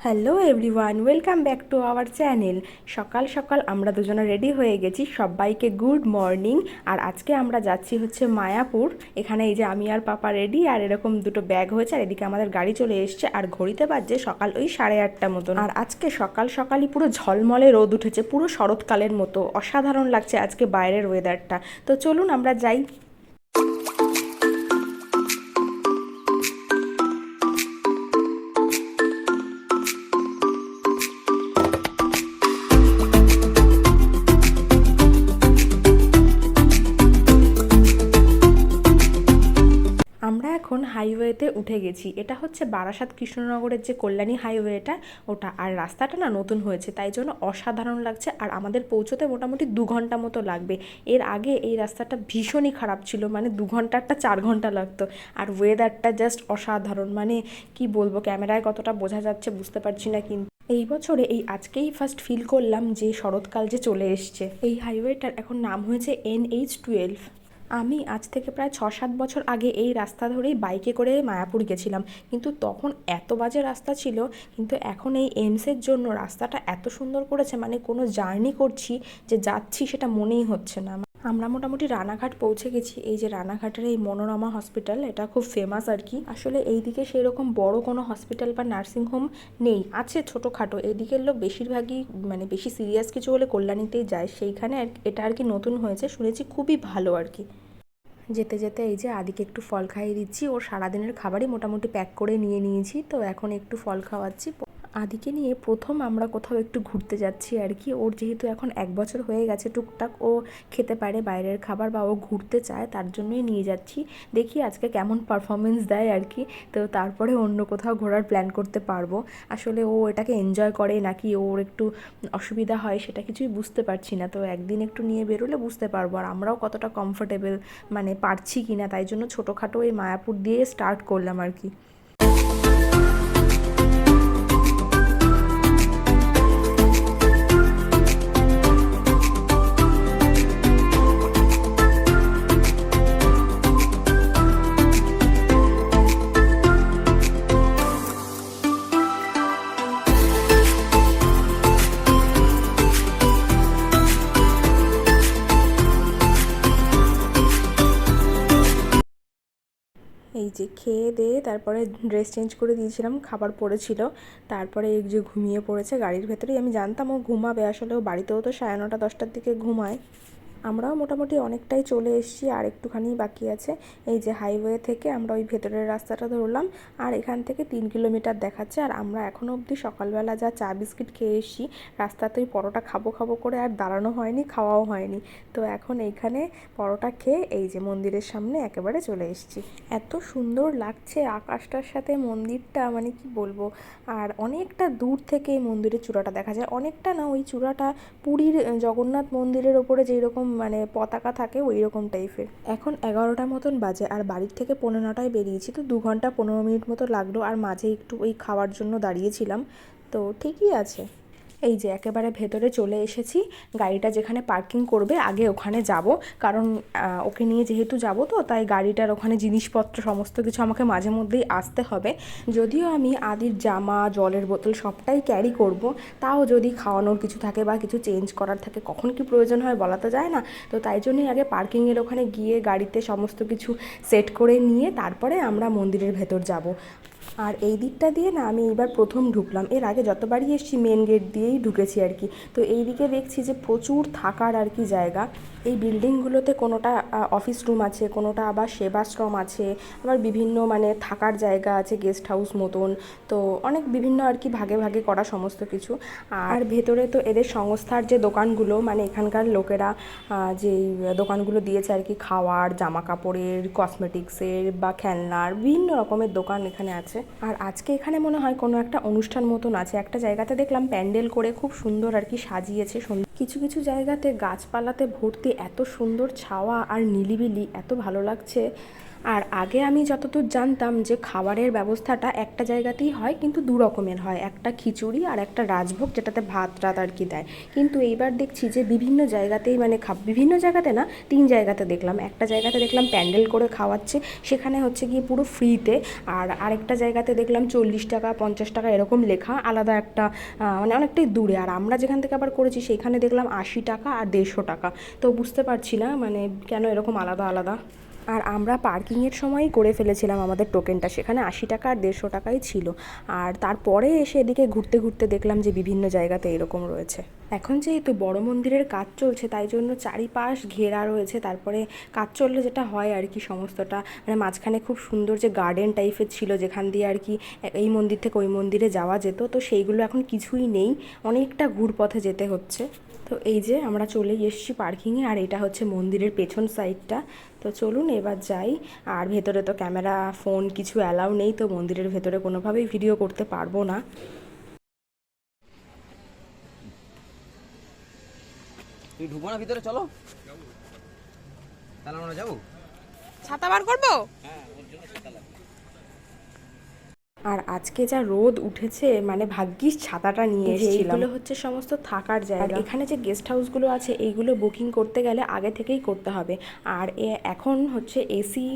Hello everyone, welcome back to our channel. সকাল সকাল আমরা দুজনে রেডি হয়ে গেছি, সবাইকে গুড মর্নিং। আর আজকে আমরা যাচ্ছি হচ্ছে মায়াপুর। এখানে এই যে আমি আর পাপা রেডি, আর এরকম দুটো ব্যাগ হয়েছে, আর এদিকে আমাদের গাড়ি চলে এসছে। আর ঘড়িতে বাজছে সকাল ওই 8:30 মতন। আর আজকে সকাল সকালই পুরো ঝলমলে রোদ উঠেছে, পুরো শরৎকালের মতো। অসাধারণ লাগছে আজকে বাইরের ওয়েদারটা। তো চলুন আমরা যাই। আমরা এখন হাইওয়েতে উঠে গেছি। এটা হচ্ছে বারাসাত কৃষ্ণনগরের যে কল্যাণী হাইওয়েটা, ওটা। আর রাস্তাটা না নতুন হয়েছে, তাই জন্য অসাধারণ লাগছে। আর আমাদের পৌঁছতে মোটামুটি 2 ঘন্টা মতো লাগবে। এর আগে এই রাস্তাটা ভীষণই খারাপ ছিল, মানে 2 ঘন্টারটা 4 ঘন্টা লাগতো। আর ওয়েদারটা জাস্ট অসাধারণ, মানে কি বলবো, ক্যামেরায় কতটা বোঝা যাচ্ছে বুঝতে পারছি না, কিন্তু এই বছরে এই আজকেই ফার্স্ট ফিল করলাম যে শরৎকাল যে চলে এসছে। এই হাইওয়েটার এখন নাম হয়েছে NH-12। আমি আজ থেকে প্রায় 6-7 বছর আগে এই রাস্তা ধরেই বাইকে করে মায়াপুর গেছিলাম, কিন্তু তখন এত বাজে রাস্তা ছিল। কিন্তু এখন এই এমসের জন্য রাস্তাটা এত সুন্দর করেছে, মানে কোনো জার্নি করছি যে যাচ্ছি সেটা মনেই হচ্ছে না। আমরা মোটামুটি রানাঘাট পৌঁছে গেছি। এই যে রানাঘাটের এই মনোরমা হসপিটাল, এটা খুব ফেমাস আর কি। আসলে এইদিকে সেরকম বড় কোনো হসপিটাল বা নার্সিংহোম নেই, আছে ছোটোখাটো। এদিকের লোক বেশিরভাগই মানে বেশি সিরিয়াস কিছু হলে কল্যাণীতেই যায়, সেইখানে এটা আর কি নতুন হয়েছে, শুনেছি খুবই ভালো আর কি। যেতে যেতে এই যে আদিকে একটু ফল খাইয়ে দিচ্ছি। ওর সারাদিনের খাবারই মোটামুটি প্যাক করে নিয়ে নিয়েছি, তো এখন একটু ফল খাওয়াচ্ছি। আদিকে নিয়ে প্রথম আমরা কোথাও একটু ঘুরতে যাচ্ছি আর কি। ওর যেহেতু এখন 1 বছর হয়ে গেছে, টুকটাক ও খেতে পারে বাইরের খাবার, বা ও ঘুরতে চায়, তার জন্যই নিয়ে যাচ্ছি। দেখি আজকে কেমন পারফরমেন্স দেয় আর কি। তো তারপরে অন্য কোথাও ঘোরার প্ল্যান করতে পারবো। আসলে ও এটাকে এনজয় করে নাকি ওর একটু অসুবিধা হয় সেটা কিছুই বুঝতে পারছি না। তো একদিন একটু নিয়ে বেরোলে বুঝতে পারবো, আর আমরাও কতটা কমফোর্টেবল মানে পারছি কিনা। তাই জন্য ছোটোখাটো এই মায়াপুর দিয়ে স্টার্ট করলাম আর কি। এই যে খেয়ে দিয়ে তারপরে ড্রেস চেঞ্জ করে দিয়েছিলাম, খাবার পড়েছিল। তারপরে এই যে ঘুমিয়ে পড়েছে গাড়ির ভেতরেই। আমি জানতাম ও ঘুমাবে, আসলে ও বাড়িতেও তো 9:30-10টার দিকে ঘুমায়। আমরাও মোটামুটি অনেকটাই চলে এসেছি, আর একটুখানি বাকি আছে। এই যে হাইওয়ে থেকে আমরা ওই ভেতরের রাস্তাটা ধরলাম, আর এখান থেকে 3 কিলোমিটার দেখাচ্ছে। আর আমরা এখনও অবধি সকালবেলা যা চা বিস্কিট খেয়ে এসেছি, রাস্তাতেই পরোটা খাবো খাবো করে আর দাঁড়ানো হয়নি, খাওয়াও হয়নি। তো এখন এইখানে পরোটা খেয়ে এই যে মন্দিরের সামনে একেবারে চলে এসেছি। এত সুন্দর লাগছে আকাশটার সাথে মন্দিরটা, মানে কি বলবো। আর অনেকটা দূর থেকে এই মন্দিরের চূড়াটা দেখা যায়, অনেকটা না, ওই চূড়াটা পুরীর জগন্নাথ মন্দিরের ওপরে যেই রকম মানে পতাকা থাকে ওই রকম টাইপের। এখন 11টা মতন বাজে, আর বাড়ির থেকে 9:15টায় বেরিয়েছি, তো 2 ঘন্টা 15 মিনিট মতো লাগলো। আর মাঝে একটু ওই খাওয়ার জন্য দাঁড়িয়েছিলাম, তো ঠিকই আছে। এই যে একেবারে ভেতরে চলে এসেছি। গাড়িটা যেখানে পার্কিং করবে আগে ওখানে যাব, কারণ ওকে নিয়ে যেহেতু যাব, তো তাই গাড়িটার ওখানে জিনিসপত্র সমস্ত কিছু আমাকে মাঝে মধ্যেই আসতে হবে। যদিও আমি আদির জামা, জলের বোতল সবটাই ক্যারি করব, তাও যদি খাওয়ানোর কিছু থাকে বা কিছু চেঞ্জ করার থাকে, কখন কি প্রয়োজন হয় বলা তো যায় না। তো তাই জন্যই আগে পার্কিংয়ের ওখানে গিয়ে গাড়িতে সমস্ত কিছু সেট করে নিয়ে তারপরে আমরা মন্দিরের ভেতর যাব। আর এই দিকটা দিয়ে না আমি এইবার প্রথম ঢুকলাম, এর আগে যতবারই এসেছি মেন গেট দিয়েই ঢুকেছি আর কি। তো এই দিকে দেখছি যে প্রচুর থাকার আর কি জায়গা। এই বিল্ডিংগুলোতে কোনোটা অফিস রুম আছে, কোনোটা আবার সেবাশ্রম আছে, আবার বিভিন্ন মানে থাকার জায়গা আছে, গেস্ট হাউস মতন। তো অনেক বিভিন্ন আর কি ভাগে ভাগে করা সমস্ত কিছু। আর ভেতরে তো এদের সংস্থার যে দোকানগুলো, মানে এখানকার লোকেরা যেই দোকানগুলো দিয়েছে আর কি, খাওয়ার, জামা কাপড়ের, কসমেটিক্সের বা খেলনার, বিভিন্ন রকমের দোকান এখানে আছে। আর আজকে এখানে মনে হয় কোনো একটা অনুষ্ঠান মতন আছে। একটা জায়গাতে দেখলাম প্যান্ডেল করে খুব সুন্দর আর কি সাজিয়েছে। কিছু কিছু জায়গাতে গাছপালাতে ভর্তি, এত সুন্দর ছাওয়া আর নিলিবিলি, এত ভালো লাগছে। আর আগে আমি যতদূর জানতাম যে খাবারের ব্যবস্থাটা একটা জায়গাতেই হয়, কিন্তু দু রকমের হয়, একটা খিচুড়ি আর একটা রাজভোগ, যেটাতে ভাত রাত আর কি দেয়। কিন্তু এইবার দেখছি যে বিভিন্ন জায়গাতেই মানে বিভিন্ন জায়গাতে না, 3 জায়গাতে দেখলাম। একটা জায়গাতে দেখলাম প্যান্ডেল করে খাওয়াচ্ছে, সেখানে হচ্ছে গিয়ে পুরো ফ্রিতে। আর আরেকটা জায়গাতে দেখলাম 40 টাকা 50 টাকা এরকম লেখা, আলাদা একটা মানে অনেকটাই দূরে। আর আমরা যেখান থেকে আবার করেছি সেখানে দেখলাম 80 টাকা আর 150 টাকা। তো বুঝতে পারছি না মানে কেন এরকম আলাদা আলাদা। আর আমরা পার্কিংয়ের সময়ই করে ফেলেছিলাম আমাদের টোকেনটা, সেখানে 80 টাকা আর 150 টাকাই ছিল। আর তারপরে এসে এদিকে ঘুরতে ঘুরতে দেখলাম যে বিভিন্ন জায়গাতে এরকম রয়েছে। এখন যেহেতু বড় মন্দিরের কাজ চলছে, তাই জন্য চারিপাশ ঘেরা রয়েছে। তারপরে কাজ চললে যেটা হয় আর কি, সমস্তটা মানে মাঝখানে খুব সুন্দর যে গার্ডেন টাইপের ছিল, যেখান দিয়ে আর কি এই মন্দির থেকে ওই মন্দিরে যাওয়া যেত, তো সেইগুলো এখন কিছুই নেই, অনেকটা ঘুরপথে যেতে হচ্ছে। তো এই যে আমরা চলেই এসেছি পার্কিংয়ে, আর এটা হচ্ছে মন্দিরের পেছন সাইডটা। তো চলুন এবার যাই। আর ভেতরে তো ক্যামেরা ফোন কিছু অ্যালাউ নেই, তো মন্দিরের ভেতরে কোনোভাবেই ভিডিও করতে পারবো না। তুই ঢুকবো না ভিতরে, চলো তাহলে আমরা যাবো। ছাতা বার করবো। আর আজকে যা রোদ উঠেছে, মানে ভাগ্যিস ছাতাটা নিয়ে এসেছিলাম। এগুলো হচ্ছে সমস্ত থাকার জায়গা। এখানে যে গেস্ট হাউসগুলো আছে এইগুলো বুকিং করতে গেলে আগে থেকেই করতে হবে। আর এখন হচ্ছে এসি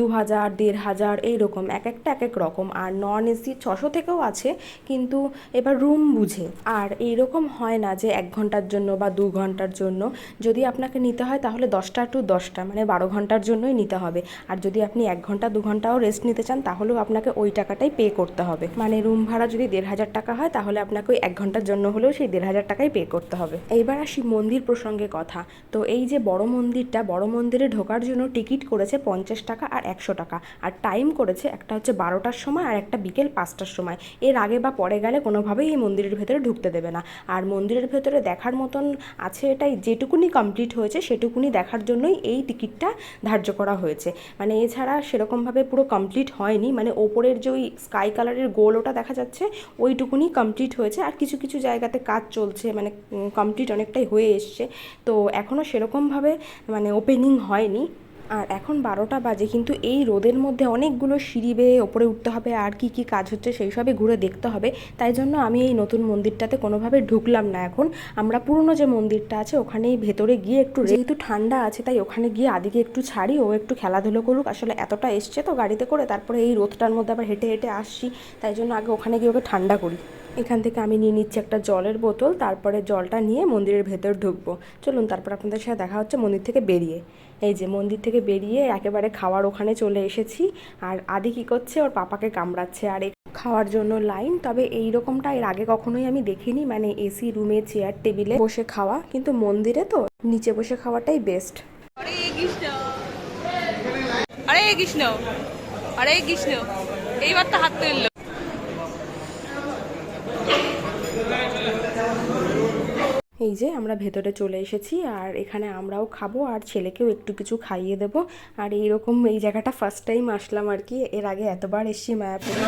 2000 1500 এইরকম, এক একটা এক এক রকম। আর নন এসি 600 থেকেও আছে, কিন্তু এবার রুম বুঝে। আর এইরকম হয় না যে 1 ঘন্টার জন্য বা 2 ঘন্টার জন্য। যদি আপনাকে নিতে হয় তাহলে 10টা টু 10টা মানে 12 ঘন্টার জন্যই নিতে হবে। আর যদি আপনি 1 ঘন্টা 2 ঘন্টাও রেস্ট নিতে চান তাহলেও আপনাকে ওই টাকাটাই পে করতে হবে। মানে রুম ভাড়া যদি 1500 টাকা হয়, তাহলে আপনাকে ওই 1 ঘন্টার জন্য হলেও সেই 1500 টাকাই পে করতে হবে। এইবার আসি মন্দির প্রসঙ্গে কথা। তো এই যে বড় মন্দিরটা, বড় মন্দিরে ঢোকার জন্য টিকিট করেছে 50 টাকা আর 100 টাকা। আর টাইম করেছে একটা হচ্ছে 12টার সময় আর একটা বিকেল 5টার সময়। এর আগে বা পরে গেলে কোনোভাবেই এই মন্দিরের ভেতরে ঢুকতে দেবে না। আর মন্দিরের ভেতরে দেখার মতন আছে এটাই, যেটুকুনি কমপ্লিট হয়েছে সেটুকুনি দেখার জন্যই এই টিকিটটা ধার্য করা হয়েছে। মানে এছাড়া সেরকমভাবে পুরো কমপ্লিট হয়নি। মানে ওপরের যে ওই স্কাই কালারের গোল ওটা দেখা যাচ্ছে, ওইটুকুনি কমপ্লিট হয়েছে। আর কিছু কিছু জায়গাতে কাজ চলছে, মানে কমপ্লিট অনেকটাই হয়ে এসছে। তো এখনও সেরকমভাবে মানে ওপেনিং হয়নি। আর এখন 12টা বাজে, কিন্তু এই রোদের মধ্যে অনেকগুলো সিঁড়ি বেয়ে ওপরে উঠতে হবে, আর কি কি কাজ হচ্ছে সেই সবই ঘুরে দেখতে হবে। তাই জন্য আমি এই নতুন মন্দিরটাতে কোনোভাবে ঢুকলাম না। এখন আমরা পুরনো যে মন্দিরটা আছে ওখানেই ভেতরে গিয়ে একটু, যেহেতু ঠান্ডা আছে তাই ওখানে গিয়ে আদিকে একটু ছাড়ি, ও একটু খেলাধুলো করুক। আসলে এতটা এসছে তো গাড়িতে করে, তারপরে এই রোদটার মধ্যে আবার হেঁটে হেঁটে আসছি, তাই জন্য আগে ওখানে গিয়ে ওকে ঠান্ডা করি। এখান থেকে আমি নিয়ে নিচ্ছি একটা জলের বোতল, তারপরে জলটা নিয়ে মন্দিরের ভেতর ঢুকবো। চলুন তারপর আপনাদের সাথে দেখা হচ্ছে মন্দির থেকে বেরিয়ে। এই যে মন্দির থেকে বেরিয়ে একেবারে খাওয়ার ওখানে চলে এসেছি। আর আদি কী করছে, ওর পাপাকে কামড়াচ্ছে। আর খাওয়ার জন্য লাইন। তবে এই রকমটা এর আগে কখনোই আমি দেখিনি, মানে এসি রুমে চেয়ার টেবিলে বসে খাওয়া। কিন্তু মন্দিরে তো নিচে বসে খাওয়াটাই বেস্ট। হরে কৃষ্ণ, হরে কৃষ্ণ, হরে কৃষ্ণ। এইবার তো হাত তুললো। এই যে আমরা ভেতরে চলে এসেছি, আর এখানে আমরাও খাবো আর ছেলেকেও একটু কিছু খাইয়ে দেবো। আর এইরকম এই জায়গাটা ফার্স্ট টাইম আসলাম আর কি, এর আগে এতবার এসেছি মায়াপুরে।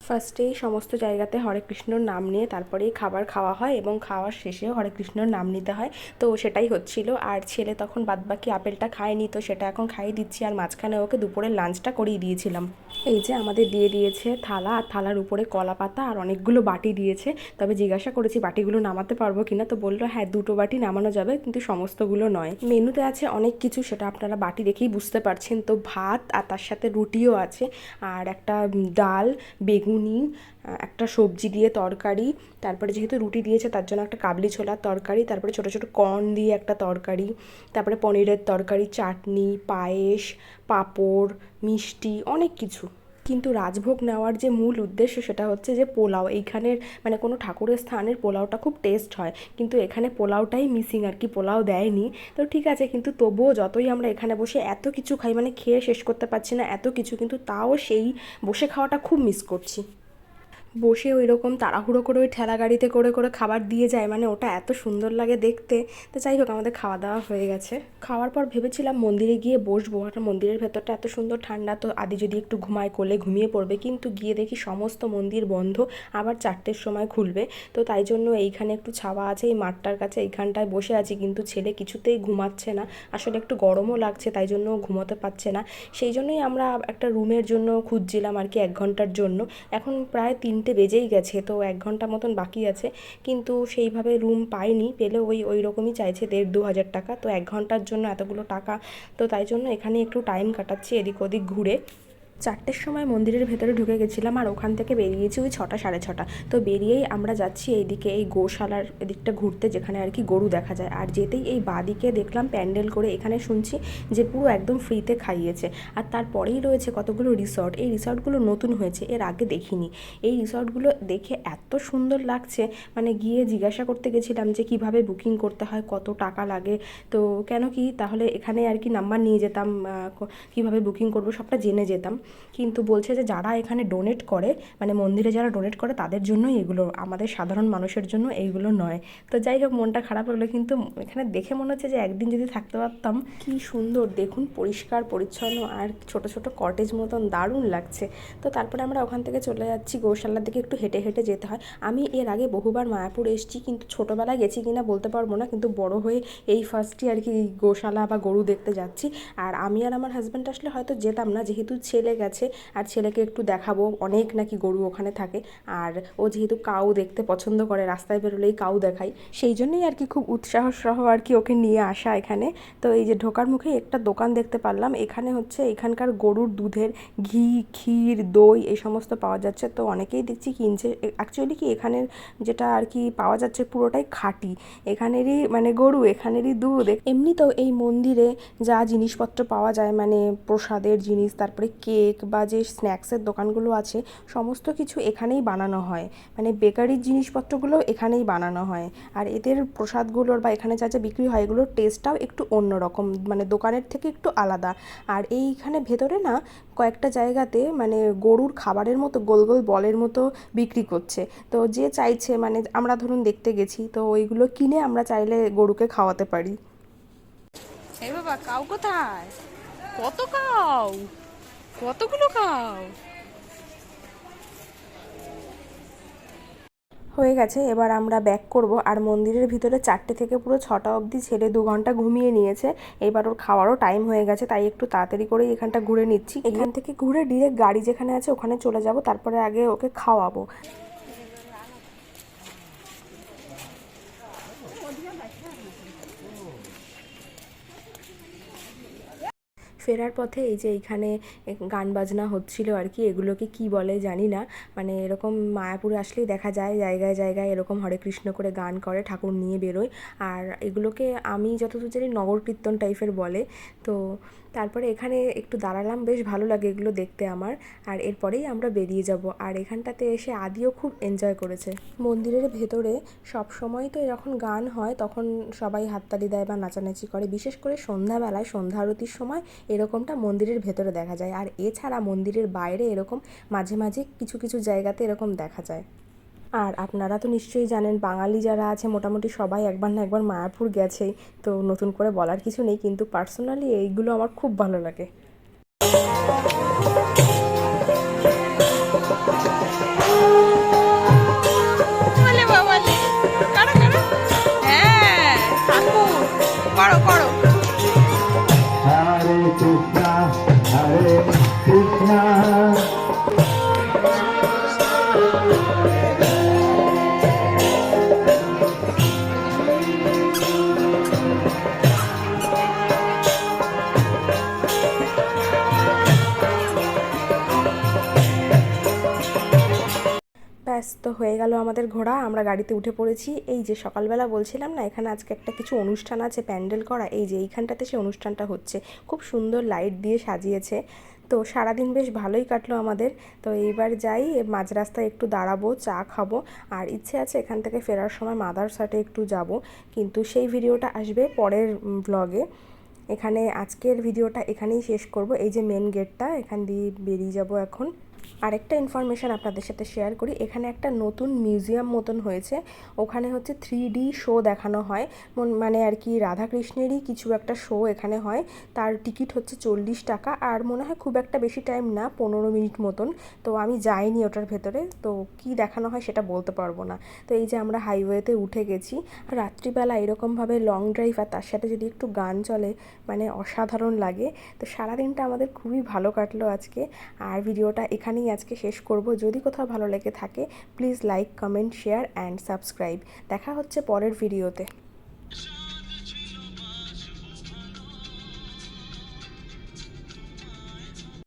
ফার্স্টেই সমস্ত জায়গাতে হরে কৃষ্ণর নাম নিয়ে তারপরেই খাবার খাওয়া হয়, এবং খাওয়ার শেষেও হরে কৃষ্ণর নাম নিতে হয়। তো সেটাই হচ্ছিল। আর ছেলে তখন বাদবাকি আপেলটা খায়নি, তো সেটা এখন খাইয়ে দিচ্ছি। আর মাঝখানে ওকে দুপুরের লাঞ্চটা করিয়ে দিয়েছিলাম। এই যে আমাদের দিয়ে দিয়েছে থালা, আর থালার উপরে কলা পাতা আর অনেকগুলো বাটি দিয়েছে। তবে জিজ্ঞাসা করেছি বাটিগুলো নামাতে পারবো কিনা, তো বললো হ্যাঁ 2টো বাটি নামানো যাবে, কিন্তু সমস্তগুলো নয়। মেনুতে আছে অনেক কিছু, সেটা আপনারা বাটি দেখেই বুঝতে পারছেন। তো ভাত আর তার সাথে রুটিও আছে, আর একটা ডাল, বেগুনি, একটা সবজি দিয়ে তরকারি, তারপরে যেহেতু রুটি দিয়েছে তার জন্য একটা কাবলি ছোলার তরকারি, তারপরে ছোটো ছোটো কর্ন দিয়ে একটা তরকারি, তারপরে পনিরের তরকারি, চাটনি, পায়েস, পাঁপড়, মিষ্টি, অনেক কিছু। কিন্তু রাজভোগ নেওয়ার যে মূল উদ্দেশ্য সেটা হচ্ছে যে পোলাও। এইখানের মানে কোনো ঠাকুরের স্থানের পোলাওটা খুব টেস্ট হয়, কিন্তু এখানে পোলাওটাই মিসিং আর কি, পোলাও দেয়নি। তো ঠিক আছে, কিন্তু তবুও যতই আমরা এখানে বসে এত কিছু খাই, মানে খেয়ে শেষ করতে পারছি না এত কিছু, কিন্তু তাও সেই বসে খাওয়াটা খুব মিস করছি। বসে ওই রকম তাড়াহুড়ো করে ওই ঠেলা গাড়িতে করে করে খাবার দিয়ে যায়, মানে ওটা এত সুন্দর লাগে দেখতে। তো যাই হোক, আমাদের খাওয়া দাওয়া হয়ে গেছে। খাওয়ার পর ভেবেছিলাম মন্দিরে গিয়ে বসবো, আর মন্দিরের ভেতরটা এত সুন্দর ঠান্ডা, তো আদি যদি একটু ঘুমায় কোলে ঘুমিয়ে পড়বে, কিন্তু গিয়ে দেখি সমস্ত মন্দির বন্ধ, আবার 4টের সময় খুলবে। তো তাই জন্য এইখানে একটু ছাওয়া আছে এই মাঠটার কাছে, এইখানটায় বসে আছি, কিন্তু ছেলে কিছুতেই ঘুমাচ্ছে না। আসলে একটু গরমও লাগছে, তাই জন্য ঘুমোতে পারছে না। সেই জন্যই আমরা একটা রুমের জন্য খুঁজছিলাম আর কি 1 ঘন্টার জন্য। এখন প্রায় 3টে বেজেই গেছে, তো 1 ঘন্টা মতন বাকি আছে, কিন্তু সেইভাবে রুম পাইনি। পেলে ওই রকমই চাইছে 1,500-2,000 টাকা, তো 1 ঘন্টার জন্য এতগুলো টাকা। তো তাই জন্য এখানে একটু টাইম কাটাচ্ছি এদিক ওদিক ঘুরে। 4টের সময় মন্দিরের ভেতরে ঢুকে গেছিলাম, আর ওখান থেকে বেরিয়েছি ওই 6টা 6:30। তো বেরিয়েই আমরা যাচ্ছি এইদিকে এই গোশালার এদিকটা ঘুরতে, যেখানে আর কি গরু দেখা যায়। আর যেতেই এই বাদিকে দেখলাম প্যান্ডেল করে, এখানে শুনছি যে পুরো একদম ফ্রিতে খাইয়েছে। আর তারপরেই রয়েছে কতগুলো রিসর্ট। এই রিসর্টগুলো নতুন হয়েছে, এর আগে দেখিনি। এই রিসর্টগুলো দেখে এত সুন্দর লাগছে, মানে গিয়ে জিজ্ঞাসা করতে গেছিলাম যে কিভাবে বুকিং করতে হয়, কত টাকা লাগে। তো কেন কি তাহলে এখানে আর কি নাম্বার নিয়ে যেতাম, কিভাবে বুকিং করব সবটা জেনে যেতাম। কিন্তু বলছে যে যারা এখানে ডোনেট করে, মানে মন্দিরে যারা ডোনেট করে তাদের জন্যই এগুলো, আমাদের সাধারণ মানুষের জন্য এইগুলো নয়। তো যাই হোক, মনটা খারাপ হলো, কিন্তু এখানে দেখে মনে হচ্ছে যে একদিন যদি থাকতে পারতাম। কি সুন্দর দেখুন, পরিষ্কার পরিচ্ছন্ন, আর ছোট ছোট কটেজ মতন, দারুণ লাগছে। তো তারপরে আমরা ওখান থেকে চলে যাচ্ছি গৌশালার দিকে, একটু হেঁটে হেঁটে যেতে হয়। আমি এর আগে বহুবার মায়াপুর এসেছি, কিন্তু ছোটোবেলায় গেছি কিনা বলতে পারবো না, কিন্তু বড় হয়ে এই ফার্স্টই আর কি গোশালা বা গরু দেখতে যাচ্ছি। আর আমি আর আমার হাজব্যান্ড আসলে হয়তো যেতাম না, যেহেতু ছেলে গেছে, আর ছেলেকে একটু দেখাবো, অনেক নাকি গরু ওখানে থাকে। আর ও যেহেতু কাউ দেখতে পছন্দ করে, রাস্তায় বেরোলেই কাউ দেখাই, সেই জন্যই আর কি খুব উৎসাহ সহ আর কি ওকে নিয়ে আসা এখানে। তো এই যে ঢোকার মুখে একটা দোকান দেখতে পারলাম, এখানে হচ্ছে এখানকার গরুর দুধের ঘি, ক্ষীর, দই এই সমস্ত পাওয়া যাচ্ছে। তো অনেকেই দেখছি কিনছে। অ্যাকচুয়ালি কি এখানের যেটা আর কি পাওয়া যাচ্ছে পুরোটাই খাঁটি, এখানেরই মানে গরু, এখানেরই দুধ। এমনিতেও এই মন্দিরে যা জিনিসপত্র পাওয়া যায়, মানে প্রসাদের জিনিস, তারপরে কেক বা যে স্ন্যাক্সের দোকানগুলো আছে, সমস্ত কিছু এখানেই বানানো হয়। মানে বেকারির জিনিসপত্রগুলো এখানেই বানানো হয়। আর এদের প্রসাদগুলোর বা এখানে যা যা বিক্রি হয়, এগুলোর টেস্টটাও একটু অন্যরকম, মানে দোকানের থেকে একটু আলাদা। আর এইখানে ভেতরে না কয়েকটা জায়গাতে মানে গরুর খাবারের মতো গোল গোল বলের মতো বিক্রি করছে। তো যে চাইছে, মানে আমরা ধরুন দেখতে গেছি, তো ওইগুলো কিনে আমরা চাইলে গরুকে খাওয়াতে পারি। এই বাবা, কাউ কোথায়? কত কাউ, কতগুলো কাউ। হয়ে গেছে, এবার আমরা ব্যাক করব। আর মন্দিরের ভিতরে 4টে থেকে পুরো 6টা অবধি ছেলে 2 ঘন্টা ঘুমিয়ে নিয়েছে। এবার ওর খাওয়ারও টাইম হয়ে গেছে, তাই একটু তাড়াতাড়ি করেই এখানটা ঘুরে নিচ্ছি। এখান থেকে ঘুরে ডিরেক্ট গাড়ি যেখানে আছে ওখানে চলে যাব, তারপরে আগে ওকে খাওয়াবো। ফেরার পথে এই যে এইখানে গান বাজনা হচ্ছিল আর কি, এগুলোকে কি বলে জানি না। মানে এরকম মায়াপুরে আসলেই দেখা যায় জায়গায় জায়গায় এরকম হরে কৃষ্ণ করে গান করে, ঠাকুর নিয়ে বেরোয়। আর এগুলোকে আমি যতদূর জানি নগর কীর্তন টাইপের বলে। তো তারপরে এখানে একটু দাঁড়ালাম, বেশ ভালো লাগে এগুলো দেখতে আমার। আর এরপরেই আমরা বেরিয়ে যাব। আর এখানটাতে এসে আদিও খুব এনজয় করেছে। মন্দিরের ভেতরে সব সময় তো যখন গান হয় তখন সবাই হাততালি দেয় বা নাচানাচি করে, বিশেষ করে সন্ধ্যাবেলায় সন্ধ্যা আরতির সময় এরকমটা মন্দিরের ভেতরে দেখা যায়। আর এছাড়া মন্দিরের বাইরে এরকম মাঝে মাঝে কিছু কিছু জায়গাতে এরকম দেখা যায়। আর আপনারা তো নিশ্চয়ই জানেন, বাঙালি যারা আছে মোটামুটি সবাই একবার না একবার মায়াপুর গেছেই। তো নতুন করে বলার কিছু নেই, কিন্তু পার্সোনালি এইগুলো আমার খুব ভালো লাগে। বলে বাবালে, কারো কারো, হ্যাঁ ঠাকুর, করো করো। Hare Krishna, Hare Krishna. ব্যাস, তো হয়ে গেল আমাদের ঘোরা, আমরা গাড়িতে উঠে পড়েছি। এই যে সকালবেলা বলছিলাম না এখানে আজকে একটা কিছু অনুষ্ঠান আছে প্যান্ডেল করা, এই যে এইখানটাতে সে অনুষ্ঠানটা হচ্ছে, খুব সুন্দর লাইট দিয়ে সাজিয়েছে। তো সারাদিন বেশ ভালোই কাটলো আমাদের। তো এইবার যাই, মাঝ রাস্তায় একটু দাঁড়াবো, চা খাবো। আর ইচ্ছে আছে এখান থেকে ফেরার সময় মাদারসাটে একটু যাব, কিন্তু সেই ভিডিওটা আসবে পরের ব্লগে। এখানে আজকের ভিডিওটা এখানেই শেষ করব। এই যে মেন গেটটা, এখান দিয়ে বেরিয়ে যাব এখন। আরেকটা ইনফরমেশান আপনাদের সাথে শেয়ার করি, এখানে একটা নতুন মিউজিয়াম মতন হয়েছে। ওখানে হচ্ছে 3D শো দেখানো হয়, মানে আর কি রাধাকৃষ্ণেরই কিছু একটা শো এখানে হয়। তার টিকিট হচ্ছে 40 টাকা, আর মনে হয় খুব একটা বেশি টাইম না, 15 মিনিট মতন। তো আমি যাইনি ওটার ভেতরে, তো কি দেখানো হয় সেটা বলতে পারবো না। তো এই যে আমরা হাইওয়েতে উঠে গেছি, রাত্রিবেলা এরকমভাবে লং ড্রাইভ আর তার সাথে যদি একটু গান চলে, মানে অসাধারণ লাগে। তো সারাদিনটা আমাদের খুবই ভালো কাটলো আজকে। আর ভিডিওটা এখানেই আজকে শেষ করব। যদি কোথাও ভালো লেগে থাকে please like, comment, share and subscribe. দেখা হচ্ছে পরের ভিডিওতে।